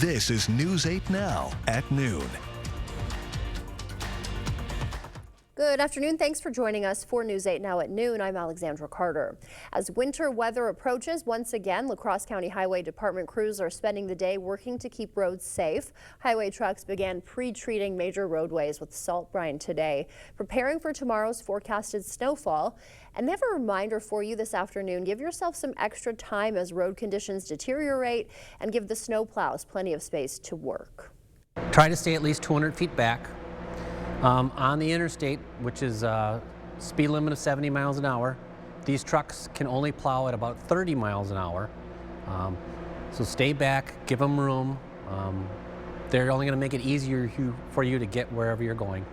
This is News 8 Now at noon. Good afternoon. Thanks for joining us for News 8 Now at noon. I'm Alexandra Carter. As winter weather approaches, once again, La Crosse County Highway Department crews are spending the day working to keep roads safe. Highway trucks began pre-treating major roadways with salt brine today, preparing for tomorrow's forecasted snowfall. And they have a reminder for you this afternoon. Give yourself some extra time as road conditions deteriorate and give the snowplows plenty of space to work. Try to stay at least 200 feet back. On the interstate, which is a speed limit of 70 miles an hour, these trucks can only plow at about 30 miles an hour. So stay back, give them room. They're only going to make it easier for you to get wherever you're going.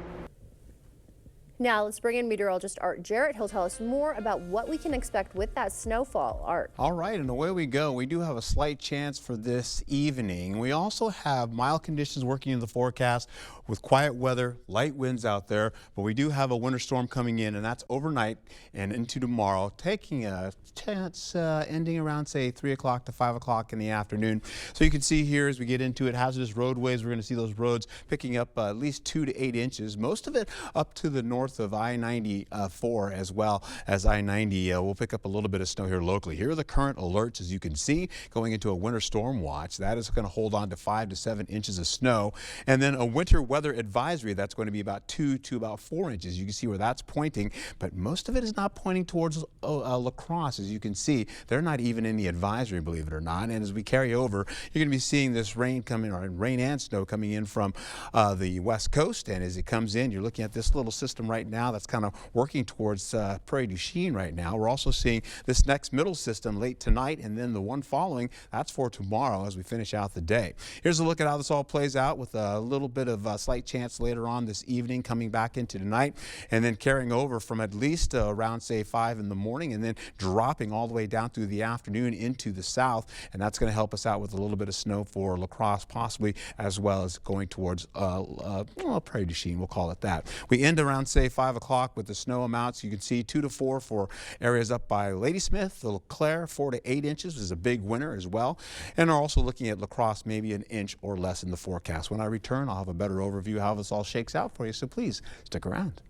Now let's bring in meteorologist Art Jarrett. He'll tell us more about what we can expect with that snowfall. Art. All right, and away we go. We do have a slight chance for this evening. We also have mild conditions working in the forecast with quiet weather, light winds out there, but we do have a winter storm coming in, and that's overnight and into tomorrow, taking a chance ending around, say, 3 o'clock to 5 o'clock in the afternoon. So you can see here as we get into it, hazardous roadways, we're going to see those roads picking up at least 2 to 8 inches, most of it up to the north of I-94 as well as I-90. We'll pick up a little bit of snow here locally. Here are the current alerts, as you can see, going into a winter storm watch. That is going to hold on to 5 to 7 inches of snow. And then a winter weather advisory that's going to be about 2 to about 4 inches. You can see where that's pointing, but most of it is not pointing towards La Crosse. As you can see, they're not even in the advisory, believe it or not. And as we carry over, you're going to be seeing this rain coming, or rain and snow coming in from the west coast. And as it comes in, you're looking at this little system right now that's kind of working towards Prairie du Chien right now. We're also seeing this next middle system late tonight, and then the one following, that's for tomorrow as we finish out the day. Here's a look at how this all plays out, with a little bit of a slight chance later on this evening coming back into tonight, and then carrying over from at least around, say, 5 in the morning, and then dropping all the way down through the afternoon into the south. And that's going to help us out with a little bit of snow for La Crosse, possibly, as well as going towards Prairie du Chien, we'll call it that. We end around, say, 5 o'clock with the snow amounts. You can see 2 to 4 for areas up by Ladysmith, the Leclerc, 4 to 8 inches, which is a big winner as well. And are also looking at La Crosse, maybe an inch or less in the forecast. When I return, I'll have a better overview of how this all shakes out for you, so please stick around.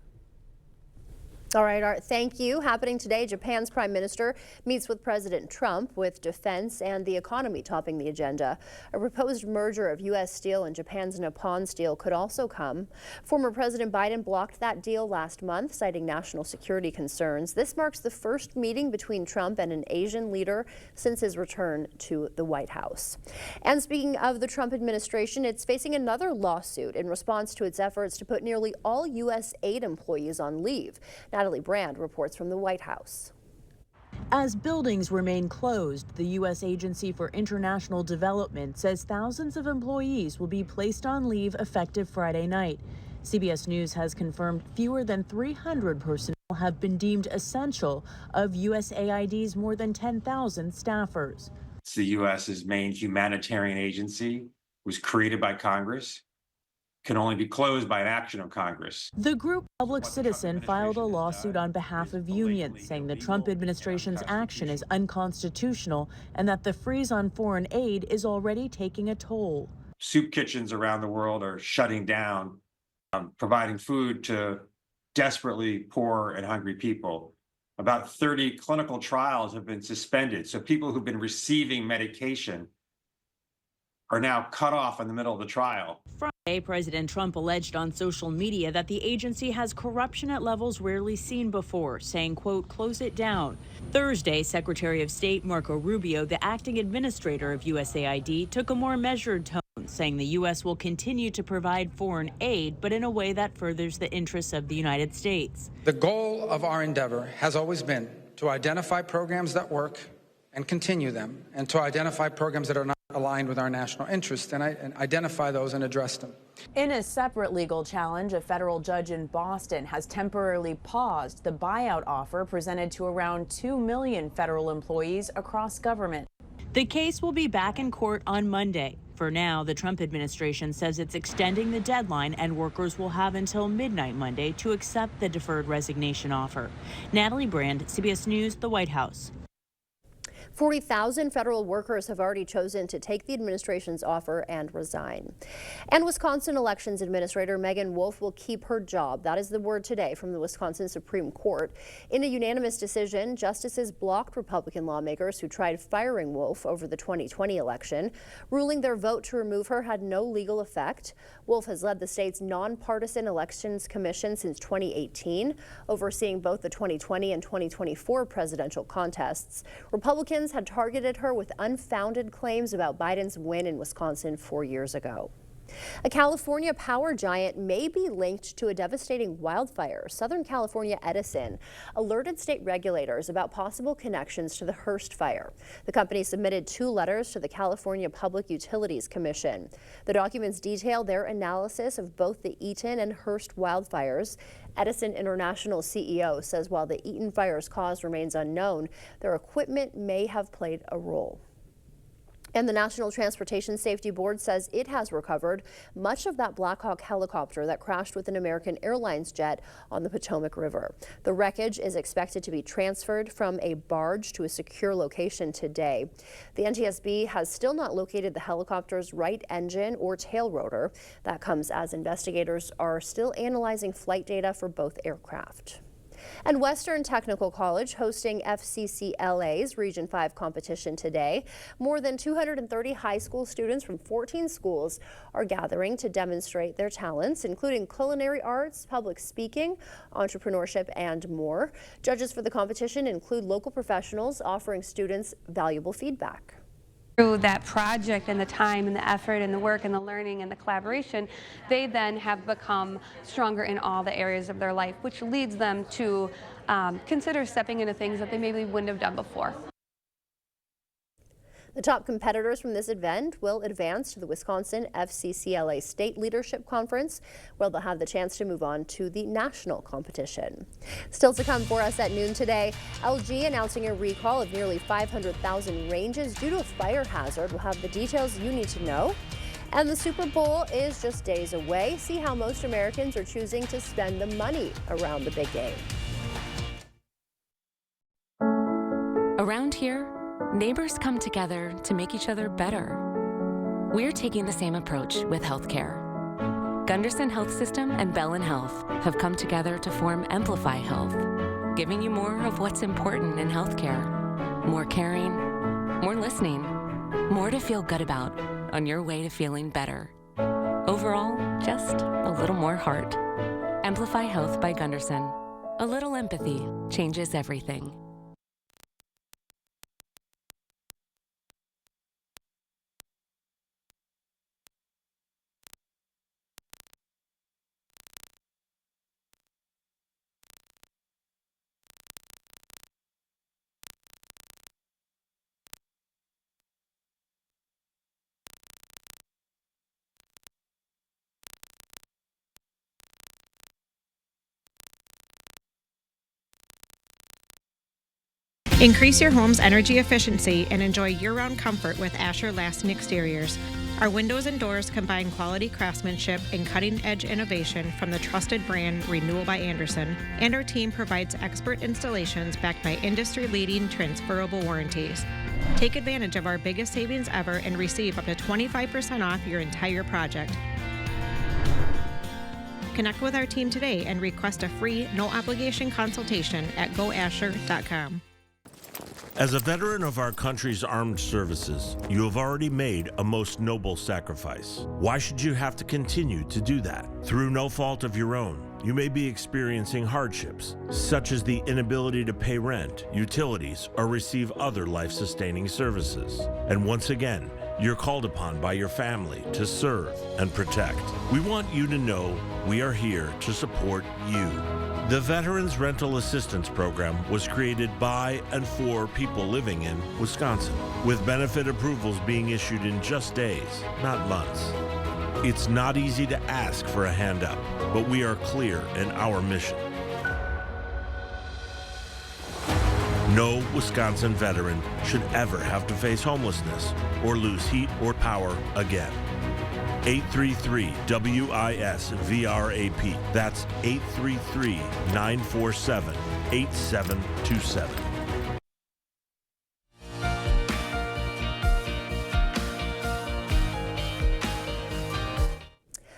All right, Art, thank you. Happening today, Japan's Prime Minister meets with President Trump, with defense and the economy topping the agenda. A proposed merger of U.S. Steel and Japan's Nippon Steel could also come. Former President Biden blocked that deal last month, citing national security concerns. This marks the first meeting between Trump and an Asian leader since his return to the White House. And speaking of the Trump administration, it's facing another lawsuit in response to its efforts to put nearly all U.S. aid employees on leave. Natalie Brand reports from the White House. As buildings remain closed, the U.S. Agency for International Development says thousands of employees will be placed on leave effective Friday night. CBS News has confirmed fewer than 300 personnel have been deemed essential of USAID's more than 10,000 staffers. It's the U.S.'s main humanitarian agency, was created by Congress, can only be closed by an action of Congress. The group Public Citizen filed a lawsuit on behalf of unions, saying the Trump administration's action is unconstitutional and that the freeze on foreign aid is already taking a toll. Soup kitchens around the world are shutting down, providing food to desperately poor and hungry people. About 30 clinical trials have been suspended, so people who've been receiving medication are now cut off in the middle of the trial. Friday, President Trump alleged on social media that the agency has corruption at levels rarely seen before, saying, quote, "close it down." Thursday, Secretary of State Marco Rubio, the acting administrator of USAID, took a more measured tone, saying the U.S. will continue to provide foreign aid, but in a way that furthers the interests of the United States. The goal of our endeavor has always been to identify programs that work and continue them, and to identify programs that are not aligned with our national interests and identify those and address them. In a separate legal challenge, a federal judge in Boston has temporarily paused the buyout offer presented to around 2 million federal employees across government. The case will be back in court on Monday. For now, the Trump administration says it's extending the deadline and workers will have until midnight Monday to accept the deferred resignation offer. Natalie Brand, CBS News, the White House. 40,000 federal workers have already chosen to take the administration's offer and resign. And Wisconsin Elections Administrator Megan Wolf will keep her job. That is the word today from the Wisconsin Supreme Court. In a unanimous decision, justices blocked Republican lawmakers who tried firing Wolf over the 2020 election, ruling their vote to remove her had no legal effect. Wolf has led the state's nonpartisan elections commission since 2018, overseeing both the 2020 and 2024 presidential contests. Republicans had targeted her with unfounded claims about Biden's win in Wisconsin 4 years ago. A California power giant may be linked to a devastating wildfire. Southern California Edison alerted state regulators about possible connections to the Hearst fire. The company submitted 2 letters to the California Public Utilities Commission. The documents detail their analysis of both the Eaton and Hearst wildfires. Edison International CEO says while the Eaton fire's cause remains unknown, their equipment may have played a role. And the National Transportation Safety Board says it has recovered much of that Black Hawk helicopter that crashed with an American Airlines jet on the Potomac River. The wreckage is expected to be transferred from a barge to a secure location today. The NTSB has still not located the helicopter's right engine or tail rotor. That comes as investigators are still analyzing flight data for both aircraft. And Western Technical College hosting FCCLA's Region 5 competition today. More than 230 high school students from 14 schools are gathering to demonstrate their talents, including culinary arts, public speaking, entrepreneurship, and more. Judges for the competition include local professionals offering students valuable feedback. Through that project and the time and the effort and the work and the learning and the collaboration, they then have become stronger in all the areas of their life, which leads them to consider stepping into things that they maybe wouldn't have done before. The top competitors from this event will advance to the Wisconsin FCCLA State Leadership Conference, where they'll have the chance to move on to the national competition. Still to come for us at noon today, LG announcing a recall of nearly 500,000 ranges due to a fire hazard. We'll have the details you need to know. And the Super Bowl is just days away. See how most Americans are choosing to spend the money around the big game. Around here, neighbors come together to make each other better. We're taking the same approach with healthcare. Gunderson Health System and Bellin Health have come together to form Amplify Health, giving you more of what's important in healthcare. More caring, more listening, more to feel good about on your way to feeling better. Overall, just a little more heart. Amplify Health by Gunderson. A little empathy changes everything. Increase your home's energy efficiency and enjoy year-round comfort with Asher Lasting Exteriors. Our windows and doors combine quality craftsmanship and cutting-edge innovation from the trusted brand Renewal by Andersen, and our team provides expert installations backed by industry-leading transferable warranties. Take advantage of our biggest savings ever and receive up to 25% off your entire project. Connect with our team today and request a free, no-obligation consultation at goasher.com. As a veteran of our country's armed services, you have already made a most noble sacrifice. Why should you have to continue to do that? Through no fault of your own, you may be experiencing hardships, such as the inability to pay rent, utilities, or receive other life-sustaining services. And once again, you're called upon by your family to serve and protect. We want you to know we are here to support you. The Veterans Rental Assistance Program was created by and for people living in Wisconsin, with benefit approvals being issued in just days, not months. It's not easy to ask for a hand up, but we are clear in our mission. No Wisconsin veteran should ever have to face homelessness or lose heat or power again. 833-WIS-VRAP. That's 833-947-8727.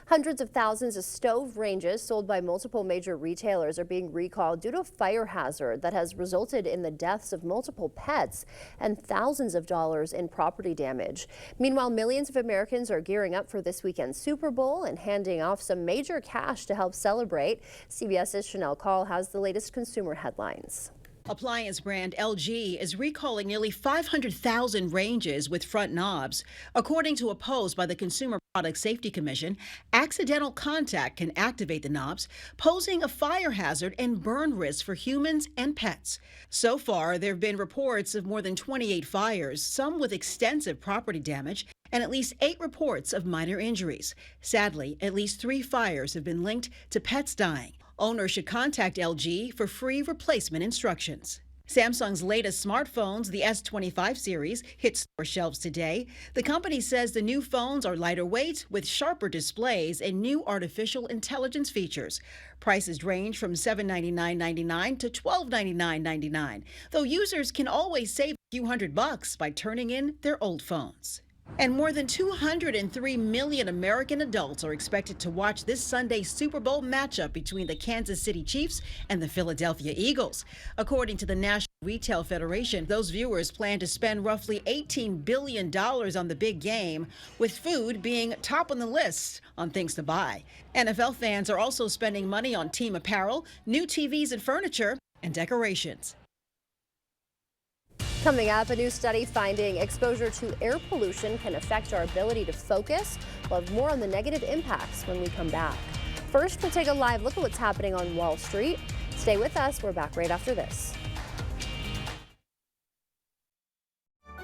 Hundreds of thousands of stove ranges sold by multiple major retailers are being recalled due to a fire hazard that has resulted in the deaths of multiple pets and thousands of dollars in property damage. Meanwhile, millions of Americans are gearing up for this weekend's Super Bowl and handing off some major cash to help celebrate. CBS's Chanel Call has the latest consumer headlines. Appliance brand LG is recalling nearly 500,000 ranges with front knobs. According to a post by the Consumer Product Safety Commission, accidental contact can activate the knobs, posing a fire hazard and burn risk for humans and pets. So far, there have been reports of more than 28 fires, some with extensive property damage, and at least 8 reports of minor injuries. Sadly, at least 3 fires have been linked to pets dying. Owners should contact LG for free replacement instructions. Samsung's latest smartphones, the S25 series, hit store shelves today. The company says the new phones are lighter weight with sharper displays and new artificial intelligence features. Prices range from $799.99 to $1299.99, though users can always save a few $100 by turning in their old phones. And more than 203 million American adults are expected to watch this Sunday's Super Bowl matchup between the Kansas City Chiefs and the Philadelphia Eagles. According to the National Retail Federation, those viewers plan to spend roughly $18 billion on the big game, with food being top on the list on things to buy. NFL fans are also spending money on team apparel, new TVs and furniture, and decorations. Coming up, a new study finding exposure to air pollution can affect our ability to focus. We'll have more on the negative impacts when we come back. First, we'll take a live look at what's happening on Wall Street. Stay with us. We're back right after this.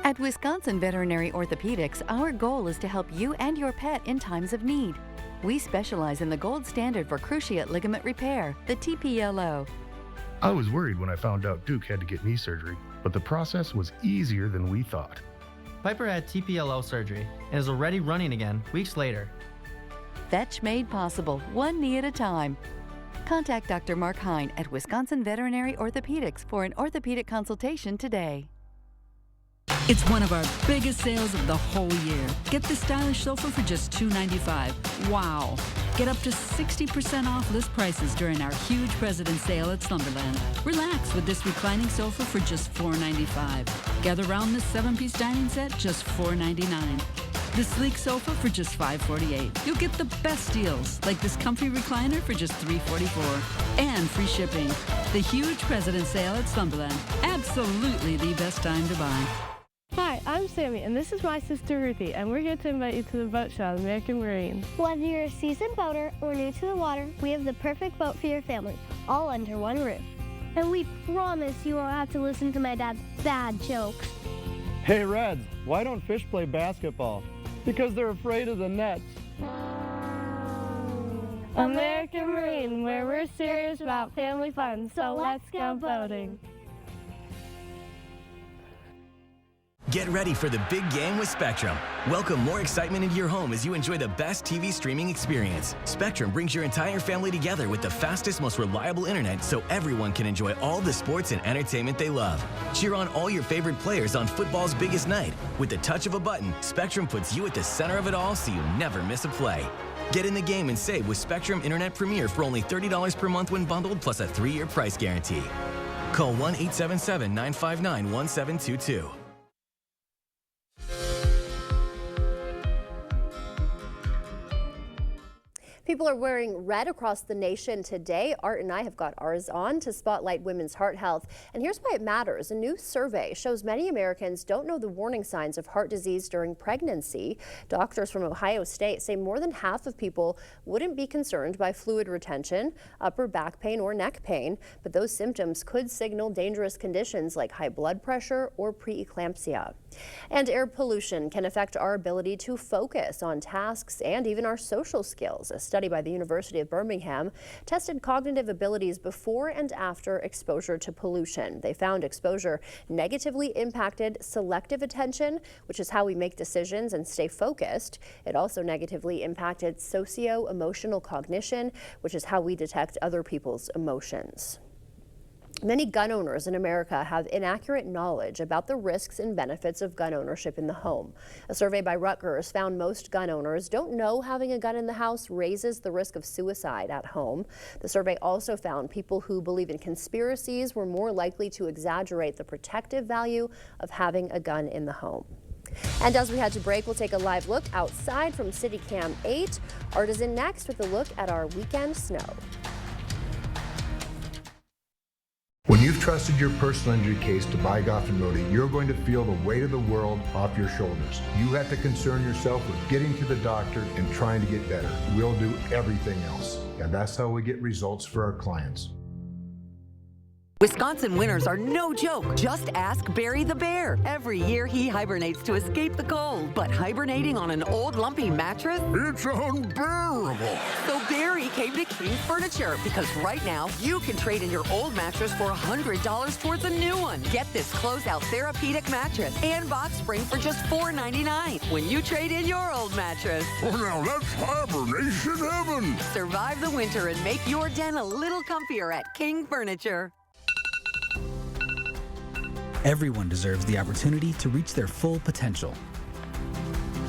At Wisconsin Veterinary Orthopedics, our goal is to help you and your pet in times of need. We specialize in the gold standard for cruciate ligament repair, the TPLO. I was worried when I found out Duke had to get knee surgery, but the process was easier than we thought. Piper had TPLO surgery and is already running again weeks later. Fetch made possible, one knee at a time. Contact Dr. Mark Hine at Wisconsin Veterinary Orthopedics for an orthopedic consultation today. It's one of our biggest sales of the whole year. Get this stylish sofa for just $295. Wow! Get up to 60% off list prices during our huge President's Sale at Slumberland. Relax with this reclining sofa for just $495. Gather around this 7-piece dining set, just $499. This sleek sofa for just $548. You'll get the best deals, like this comfy recliner for just $344. And free shipping. The huge President's Sale at Slumberland. Absolutely the best time to buy. Hi, I'm Sammy, and this is my sister Ruthie, and we're here to invite you to the boat show at American Marine. Whether you're a seasoned boater or new to the water, we have the perfect boat for your family, all under one roof. And we promise you won't have to listen to my dad's bad jokes. Hey Reds, why don't fish play basketball? Because they're afraid of the nets. American Marine, where we're serious about family fun, so let's go boating. Get ready for the big game with Spectrum. Welcome more excitement into your home as you enjoy the best TV streaming experience. Spectrum brings your entire family together with the fastest, most reliable internet so everyone can enjoy all the sports and entertainment they love. Cheer on all your favorite players on football's biggest night. With the touch of a button, Spectrum puts you at the center of it all so you never miss a play. Get in the game and save with Spectrum Internet Premier for only $30 per month when bundled, plus a 3-year price guarantee. Call 1-877-959-1722. People are wearing red across the nation today. Art and I have got ours on to spotlight women's heart health. And here's why it matters. A new survey shows many Americans don't know the warning signs of heart disease during pregnancy. Doctors from Ohio State say more than half of people wouldn't be concerned by fluid retention, upper back pain, or neck pain, but those symptoms could signal dangerous conditions like high blood pressure or preeclampsia. And air pollution can affect our ability to focus on tasks and even our social skills. A study by the University of Birmingham tested cognitive abilities before and after exposure to pollution. They found exposure negatively impacted selective attention, which is how we make decisions and stay focused. It also negatively impacted socio-emotional cognition, which is how we detect other people's emotions. Many gun owners in America have inaccurate knowledge about the risks and benefits of gun ownership in the home. A survey by Rutgers found most gun owners don't know having a gun in the house raises the risk of suicide at home. The survey also found people who believe in conspiracies were more likely to exaggerate the protective value of having a gun in the home. And as we head to break, we'll take a live look outside from City Cam 8. Art is in next with a look at our weekend snow. When you've trusted your personal injury case to Bygoff and Rohde, you're going to feel the weight of the world off your shoulders. You have to concern yourself with getting to the doctor and trying to get better. We'll do everything else. And that's how we get results for our clients. Wisconsin winters are no joke. Just ask Barry the Bear. Every year he hibernates to escape the cold, but hibernating on an old lumpy mattress? It's unbearable. So Barry came to King Furniture because right now you can trade in your old mattress for $100 towards a new one. Get this closeout therapeutic mattress and box spring for just $4.99 when you trade in your old mattress. Oh, now that's hibernation heaven. Survive the winter and make your den a little comfier at King Furniture. Everyone deserves the opportunity to reach their full potential.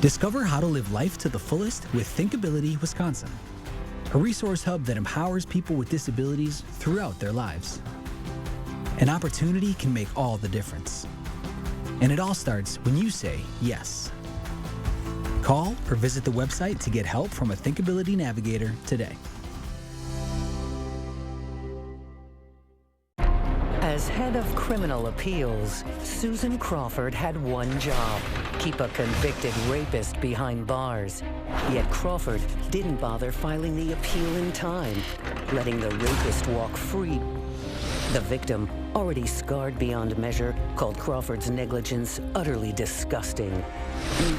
Discover how to live life to the fullest with Thinkability Wisconsin, a resource hub that empowers people with disabilities throughout their lives. An opportunity can make all the difference. And it all starts when you say yes. Call or visit the website to get help from a Thinkability navigator today. As head of criminal appeals, Susan Crawford had one job: keep a convicted rapist behind bars. Yet Crawford didn't bother filing the appeal in time, letting the rapist walk free. The victim, already scarred beyond measure, called Crawford's negligence utterly disgusting.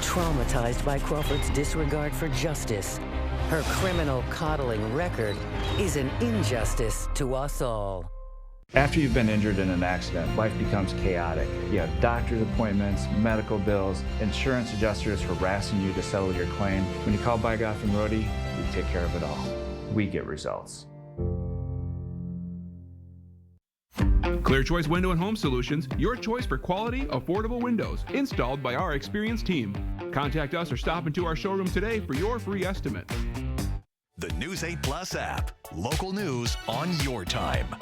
Traumatized by Crawford's disregard for justice, her criminal coddling record is an injustice to us all. After you've been injured in an accident, life becomes chaotic. You have doctor's appointments, medical bills, insurance adjusters harassing you to settle your claim. When you call Bygoff and Rohde, we take care of it all. We get results. Clear Choice Window and Home Solutions, your choice for quality, affordable windows, installed by our experienced team. Contact us or stop into our showroom today for your free estimate. The News 8 Plus app. Local news on your time.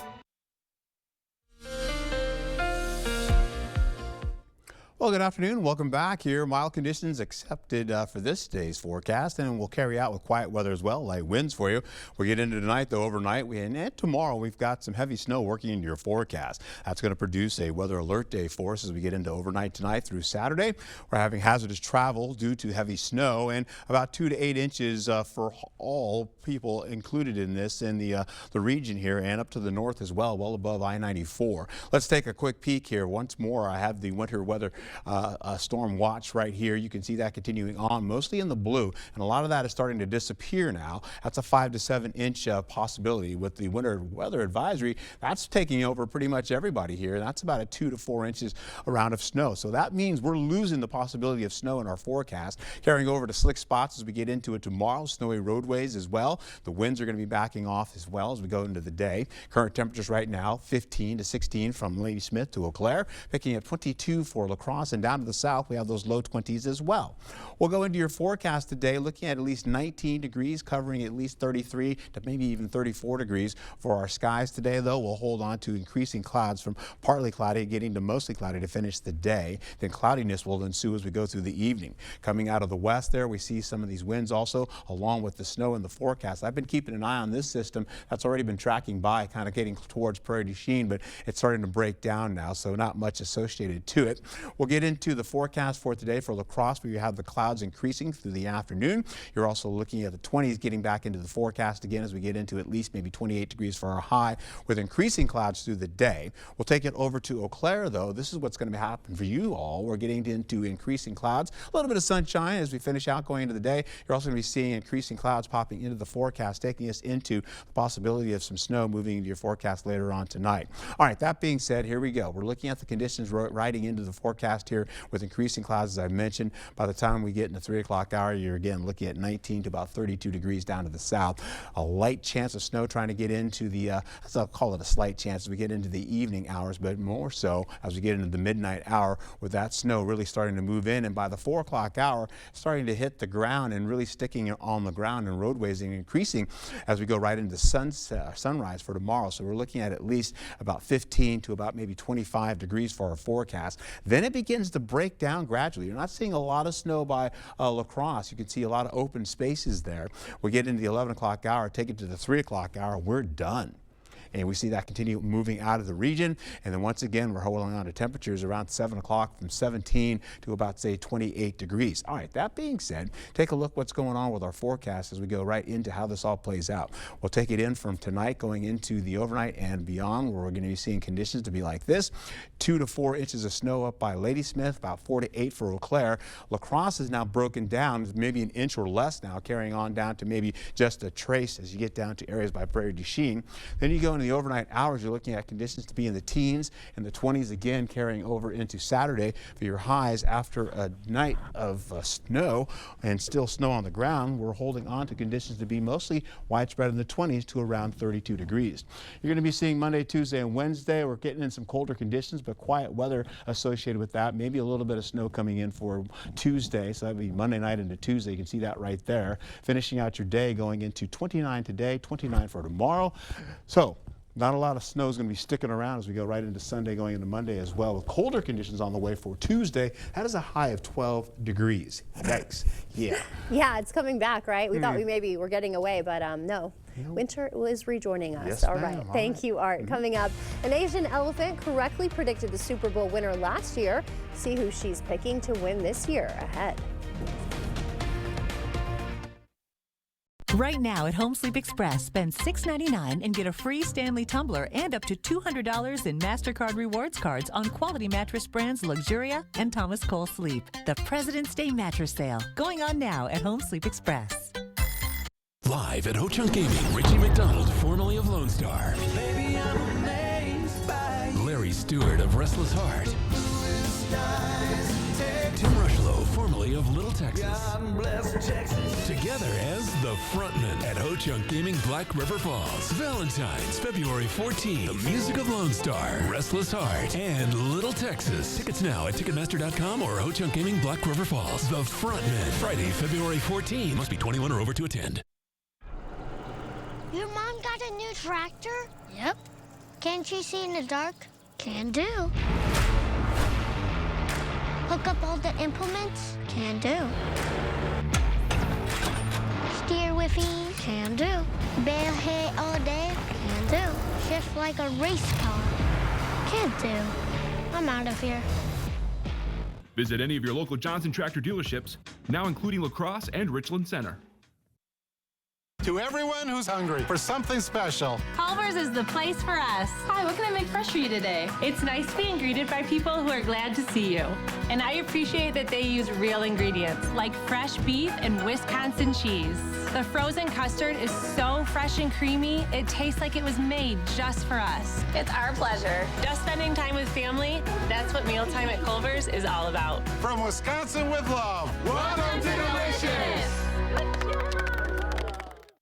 Well, good afternoon. Welcome back here. Mild conditions accepted for this day's forecast, and we'll carry out with quiet weather as well, light winds for you. We'll get into tonight, though, overnight. And tomorrow, we've got some heavy snow working into your forecast. That's going to produce a weather alert day for us as we get into overnight tonight through Saturday. We're having hazardous travel due to heavy snow and about 2 to 8 inches for all people included in this in the region here and up to the north as well, well above I-94. Let's take a quick peek here. Once more, I have the winter weather storm watch right here. You can see that continuing on, mostly in the blue, and a lot of that is starting to disappear now. That's a 5 to 7 inch possibility. With the winter weather advisory, that's taking over pretty much everybody here. That's about a 2 to 4 inches around of snow. So that means we're losing the possibility of snow in our forecast, carrying over to slick spots as we get into it tomorrow, snowy roadways as well. The winds are going to be backing off as well as we go into the day. Current temperatures right now, 15 to 16 from Ladysmith to Eau Claire, picking up 22 for La Crosse, and down to the south we have those low 20s as well. We'll go into your forecast today looking at least 19 degrees, covering at least 33 to maybe even 34 degrees for our skies today, though. We'll hold on to increasing clouds from partly cloudy getting to mostly cloudy to finish the day. Then cloudiness will ensue as we go through the evening. Coming out of the west there, we see some of these winds also along with the snow in the forecast. I've been keeping an eye on this system that's already been tracking by, kind of getting towards Prairie du Chien, but it's starting to break down now, so not much associated to it. We'll get into the forecast for today for La Crosse, where you have the clouds increasing through the afternoon. You're also looking at the 20s getting back into the forecast again as we get into at least maybe 28 degrees for our high with increasing clouds through the day. We'll take it over to Eau Claire, though. This is what's going to happen for you all. We're getting into increasing clouds, a little bit of sunshine as we finish out going into the day. You're also going to be seeing increasing clouds popping into the forecast, taking us into the possibility of some snow moving into your forecast later on tonight. All right, that being said, here we go. We're looking at the conditions riding into the forecast forecast here with increasing clouds, as I mentioned. By the time we get in the 3 o'clock hour, you're again looking at 19 to about 32 degrees down to the south. A light chance of snow trying to get into the, I'll call it a slight chance as we get into the evening hours, but more so as we get into the midnight hour with that snow really starting to move in. And by the 4 o'clock hour, starting to hit the ground and really sticking on the ground and roadways and increasing as we go right into sunrise for tomorrow. So we're looking at least about 15 to about maybe 25 degrees for our forecast. Then it begins to break down gradually. You're not seeing a lot of snow by La Crosse. You can see a lot of open spaces there. We get into the 11 o'clock hour, take it to the 3 o'clock hour, we're done. And we see that continue moving out of the region. And then once again, we're holding on to temperatures around 7 o'clock from 17 to about, say, 28 degrees. All right, that being said, take a look what's going on with our forecast as we go right into how this all plays out. We'll take it in from tonight going into the overnight and beyond, where we're going to be seeing conditions to be like this. 2 to 4 inches of snow up by Ladysmith, about 4 to 8 for Eau Claire. La Crosse is now broken down, maybe an inch or less now, carrying on down to maybe just a trace as you get down to areas by Prairie du Chien. Then you go into the overnight hours, you're looking at conditions to be in the teens and the 20s again, carrying over into Saturday for your highs after a night of snow and still snow on the ground. We're holding on to conditions to be mostly widespread in the 20s to around 32 degrees. You're going to be seeing Monday, Tuesday, and Wednesday. We're getting in some colder conditions, but quiet weather associated with that. Maybe a little bit of snow coming in for Tuesday, so that'd be Monday night into Tuesday. You can see that right there. Finishing out your day going into 29 today, 29 for tomorrow. So not a lot of snow is going to be sticking around as we go right into Sunday, going into Monday as well, with colder conditions on the way for Tuesday. That is a high of 12 degrees. Yikes. Yeah. Yeah, it's coming back, right? We thought we maybe were getting away, but no. Winter is rejoining us. Yes, all right. ma'am. Thank you, Art. Coming up, an Asian elephant correctly predicted the Super Bowl winner last year. See who she's picking to win this year ahead. Right now at Home Sleep Express, spend $6.99 and get a free Stanley tumbler and up to $200 in MasterCard rewards cards on quality mattress brands Luxuria and Thomas Cole Sleep. The President's Day mattress sale going on now at Home Sleep Express. Live at Ho-Chunk Gaming, Richie McDonald, formerly of Lone Star. Baby, I'm amazed by Larry Stewart of Restless Heart. Tim Rushlow, formerly of Little Texas. God bless Texas. Together as the frontman at Ho-Chunk Gaming Black River Falls. Valentine's, February 14th. The music of Lone Star, Restless Heart, and Little Texas. Tickets now at Ticketmaster.com or Ho-Chunk Gaming Black River Falls. The frontman, Friday, February 14th. Must be 21 or over to attend. Your mom got a new tractor? Yep. Can she see in the dark? Can do. Hook up all the implements? Can do. Steer with ease? Can do. Bale hay all day? Can do. Shift like a race car? Can do. I'm out of here. Visit any of your local Johnson Tractor dealerships, now including La Crosse and Richland Center. To everyone who's hungry for something special, Culver's is the place for us. Hi, what can I make fresh for you today? It's nice being greeted by people who are glad to see you. And I appreciate that they use real ingredients, like fresh beef and Wisconsin cheese. The frozen custard is so fresh and creamy, it tastes like it was made just for us. It's our pleasure. Just spending time with family, that's what mealtime at Culver's is all about. from Wisconsin with love. Welcome to Delicious!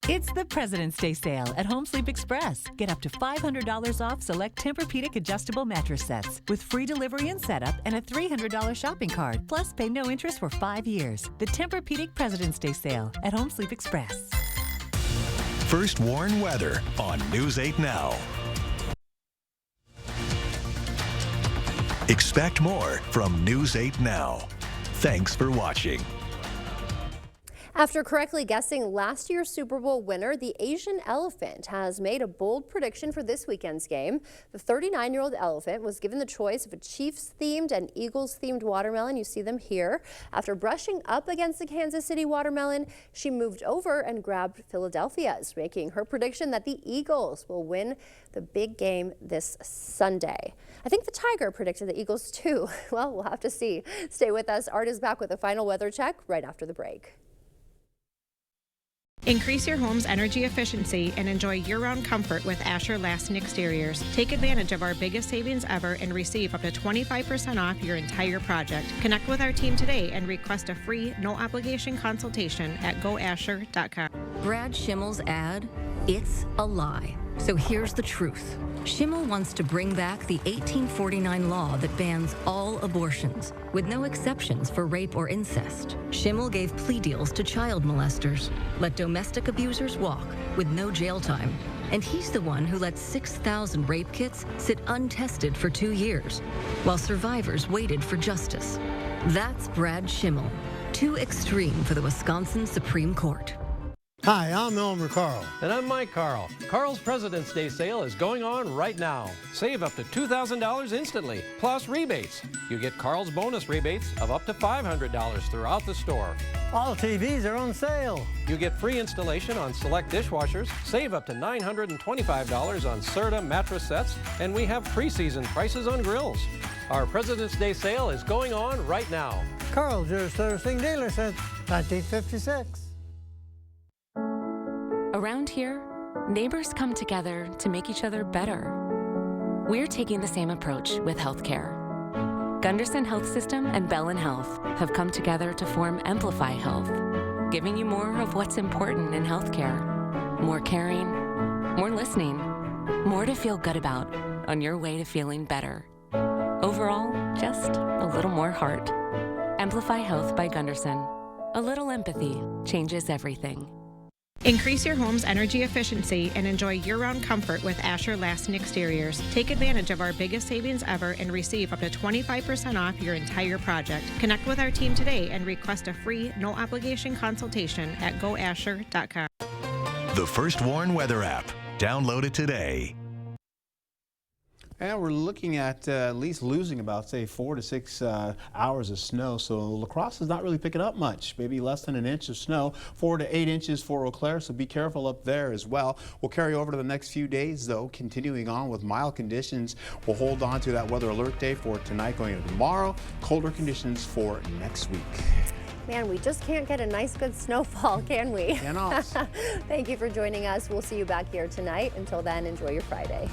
It's the President's Day sale at Home Sleep Express. Get up to $500 off select Tempur-Pedic adjustable mattress sets with free delivery and setup and a $300 shopping card. Plus, pay no interest for 5 years. The Tempur-Pedic President's Day sale at Home Sleep Express. First Warn Weather on News 8 Now. Expect more from News 8 Now. Thanks for watching. After correctly guessing last year's Super Bowl winner, the Asian elephant has made a bold prediction for this weekend's game. The 39-year-old elephant was given the choice of a Chiefs-themed and Eagles-themed watermelon. You see them here. After brushing up against the Kansas City watermelon, she moved over and grabbed Philadelphia's, making her prediction that the Eagles will win the big game this Sunday. I think the Tiger predicted the Eagles too. Well, we'll have to see. Stay with us. Art is back with a final weather check right after the break. Increase your home's energy efficiency and enjoy year-round comfort with Asher Lasting Exteriors. Take advantage of our biggest savings ever and receive up to 25% off your entire project. Connect with our team today and request a free, no-obligation consultation at goasher.com. Brad Schimmel's ad, it's a lie. So here's the truth. Schimmel wants to bring back the 1849 law that bans all abortions, with no exceptions for rape or incest. Schimmel gave plea deals to child molesters, let domestic abusers walk with no jail time, and he's the one who let 6,000 rape kits sit untested for 2 years, while survivors waited for justice. That's Brad Schimmel. Too extreme for the Wisconsin Supreme Court. Hi, I'm Elmer Carl. And I'm Mike Carl. Carl's President's Day sale is going on right now. Save up to $2,000 instantly, plus rebates. You get Carl's bonus rebates of up to $500 throughout the store. All TVs are on sale. You get free installation on select dishwashers, save up to $925 on Serta mattress sets, and we have preseason prices on grills. Our President's Day sale is going on right now. Carl's, your servicing dealer since 1956. Around here, neighbors come together to make each other better. We're taking the same approach with healthcare. Gunderson Health System and Bellin Health have come together to form Amplify Health, giving you more of what's important in healthcare. More caring, more listening, more to feel good about on your way to feeling better. Overall, just a little more heart. Amplify Health by Gunderson. A little empathy changes everything. Increase your home's energy efficiency and enjoy year-round comfort with Asher Lasting Exteriors. Take advantage of our biggest savings ever and receive up to 25% off your entire project. Connect with our team today and request a free, no-obligation consultation at goasher.com. The First Warn Weather app. Download it today. And we're looking at least losing about, say, 4 to 6 hours of snow. So La Crosse is not really picking up much, maybe less than an inch of snow, 4 to 8 inches for Eau Claire. So be careful up there as well. We'll carry over to the next few days, though, continuing on with mild conditions. We'll hold on to that weather alert day for tonight going into tomorrow. Colder conditions for next week. Man, we just can't get a nice, good snowfall, can we? Cannot. Thank you for joining us. We'll see you back here tonight. Until then, enjoy your Friday.